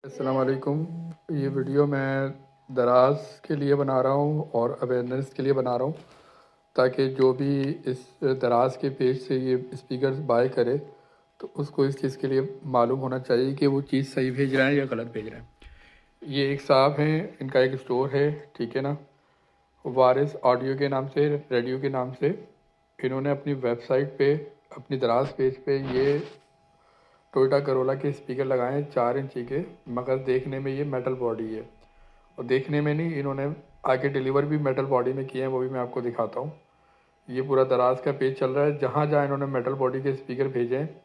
अस्सलाम वालेकुम। ये वीडियो मैं दराज के लिए बना रहा हूँ और अवेयरनेस के लिए बना रहा हूँ, ताकि जो भी इस दराज के पेज से ये स्पीकर बाय करे तो उसको इस चीज़ के लिए मालूम होना चाहिए कि वो चीज़ सही भेज रहा है या गलत भेज रहा है। ये एक साहब हैं, इनका एक स्टोर है, ठीक है ना, वारिस ऑडियो के नाम से, रेडियो के नाम से। इन्होंने अपनी वेबसाइट पे, अपनी दराज पेज पे ये टोयोटा करोला के स्पीकर लगाए हैं 4 इंची के, मगर देखने में ये मेटल बॉडी है। और देखने में नहीं, इन्होंने आगे डिलीवर भी मेटल बॉडी में किए हैं, वो भी मैं आपको दिखाता हूँ। ये पूरा दराज का पेज चल रहा है, जहाँ जहाँ इन्होंने मेटल बॉडी के स्पीकर भेजे हैं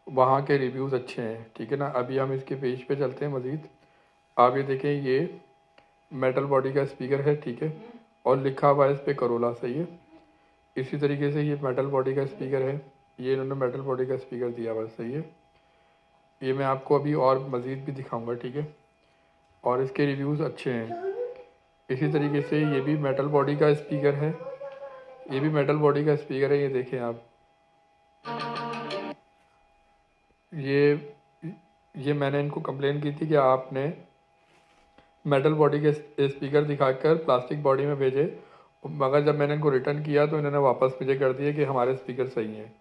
वहाँ के रिव्यूज़ अच्छे हैं, ठीक है ना। अभी हम इसके पेज पे चलते हैं मज़ीद। आप ये देखें, ये मेटल बॉडी का स्पीकर है, ठीक है, और लिखा हुआ है इस पर करोला, सही है। इसी तरीके से ये मेटल बॉडी का स्पीकर है, ये इन्होंने मेटल बॉडी का स्पीकर दिया हुआ है, सही है। ये मैं आपको अभी और मज़ीद भी दिखाऊंगा, ठीक है, और इसके रिव्यूज़ अच्छे हैं। इसी तरीके से ये भी मेटल बॉडी का स्पीकर है, ये भी मेटल बॉडी का स्पीकर है, ये देखें आप। ये मैंने इनको कंप्लेन की थी कि आपने मेटल बॉडी के स्पीकर दिखाकर प्लास्टिक बॉडी में भेजे, मगर जब मैंने इनको रिटर्न किया तो इन्होंने वापस मुझे कर दिया कि हमारे स्पीकर सही हैं।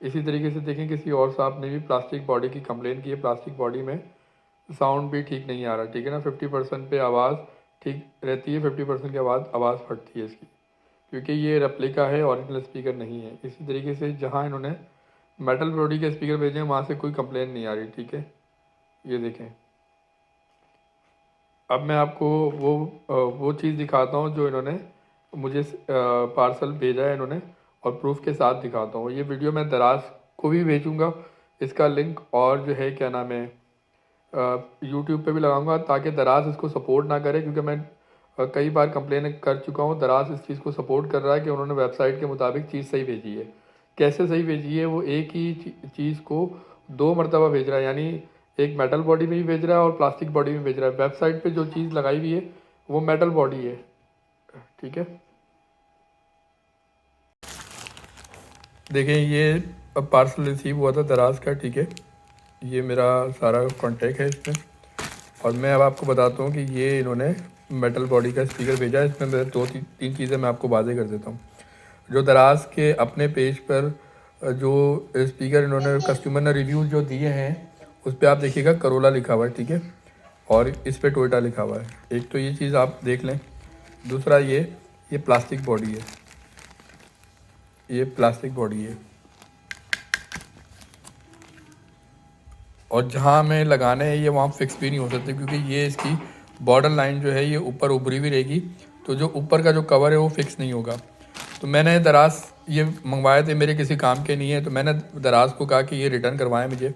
इसी तरीके से देखें, किसी और साहब ने भी प्लास्टिक बॉडी की कंप्लेन की है, प्लास्टिक बॉडी में साउंड भी ठीक नहीं आ रहा, ठीक है ना। 50% पे आवाज़ ठीक रहती है, 50% के बाद आवाज़ फटती है इसकी, क्योंकि ये रेप्लिका है, ओरिजिनल स्पीकर नहीं है। इसी तरीके से जहाँ इन्होंने मेटल बॉडी के स्पीकर भेजे हैं वहाँ से कोई कंप्लेन नहीं आ रही, ठीक है। ये देखें, अब मैं आपको वो चीज़ दिखाता हूँ जो इन्होंने मुझे पार्सल भेजा है इन्होंने, और प्रूफ के साथ दिखाता हूँ। ये वीडियो मैं दराज को भी भेजूँगा, इसका लिंक, और जो है क्या नाम है, यूट्यूब पे भी लगाऊंगा, ताकि दराज इसको सपोर्ट ना करे, क्योंकि मैं कई बार कंप्लेन कर चुका हूँ। दराज इस चीज़ को सपोर्ट कर रहा है कि उन्होंने वेबसाइट के मुताबिक चीज़ सही भेजी है। कैसे सही भेजी है? वो एक ही चीज़ को 2 मरतबा भेज रहा है, यानी एक मेटल बॉडी में भी भेज रहा है और प्लास्टिक बॉडी में भेज रहा है। वेबसाइट पे जो चीज़ लगाई हुई है वो मेटल बॉडी है, ठीक है। देखें, ये अब पार्सल रिसीव हुआ था दराज का, ठीक है। ये मेरा सारा कॉन्टेक्ट है इसमें, और मैं अब आपको बताता हूँ कि ये इन्होंने मेटल बॉडी का स्पीकर भेजा है। इसमें मेरे 2-3 चीज़ें मैं आपको वाज़ेह कर देता हूँ। जो दराज के अपने पेज पर जो स्पीकर इन्होंने कस्टमर ने रिव्यू जो दिए हैं, उस पर आप देखिएगा करोला लिखा हुआ है, ठीक है, और इस पर टोयोटा लिखा हुआ है। एक तो ये चीज़ आप देख लें। दूसरा ये प्लास्टिक बॉडी है, ये प्लास्टिक बॉडी है, और जहाँ हमें लगाने हैं ये वहाँ फिक्स भी नहीं हो सकते, क्योंकि ये इसकी बॉर्डर लाइन जो है ये ऊपर उभरी हुई रहेगी, तो जो ऊपर का जो कवर है वो फिक्स नहीं होगा। तो मैंने दराज ये मंगवाए थे, मेरे किसी काम के नहीं है, तो मैंने दराज को कहा कि ये रिटर्न करवाएं मुझे।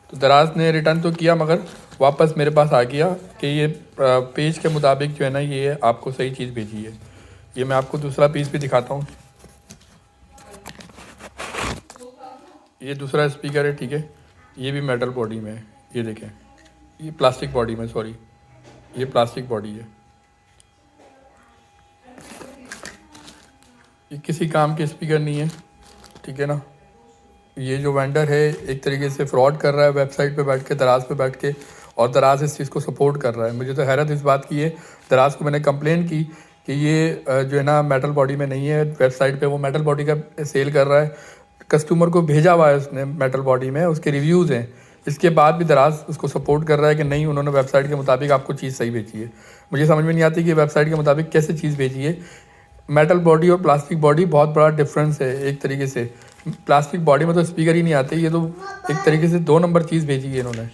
तो दराज ने रिटर्न तो किया, मगर वापस मेरे पास आ गया कि ये पेज के मुताबिक जो है ना, ये आपको सही चीज़ भेजी है। ये मैं आपको दूसरा पीस भी दिखाता हूँ। ये दूसरा स्पीकर है, ठीक है, ये भी मेटल बॉडी में है। ये देखें, ये प्लास्टिक बॉडी में, सॉरी, ये प्लास्टिक बॉडी है। ये किसी काम के स्पीकर नहीं है, ठीक है ना। ये जो वेंडर है एक तरीके से फ्रॉड कर रहा है वेबसाइट पे बैठ के, दराज पे बैठ के, और दराज इस चीज़ को सपोर्ट कर रहा है। मुझे तो हैरत इस बात की है। दराज को मैंने कंप्लेन की कि ये जो है ना मेटल बॉडी में नहीं है, वेबसाइट पे वो मेटल बॉडी का सेल कर रहा है। कस्टमर को भेजा हुआ है उसने मेटल बॉडी में, उसके रिव्यूज़ हैं। इसके बाद भी दराज उसको सपोर्ट कर रहा है कि नहीं, उन्होंने वेबसाइट के मुताबिक आपको चीज़ सही भेजी है। मुझे समझ में नहीं आती कि वेबसाइट के मुताबिक कैसे चीज़ भेजी है। मेटल बॉडी और प्लास्टिक बॉडी बहुत बड़ा डिफरेंस है। एक तरीके से प्लास्टिक बॉडी में तो स्पीकर ही नहीं आते, ये तो एक तरीके से 2 नंबर चीज़ भेजी है इन्होंने।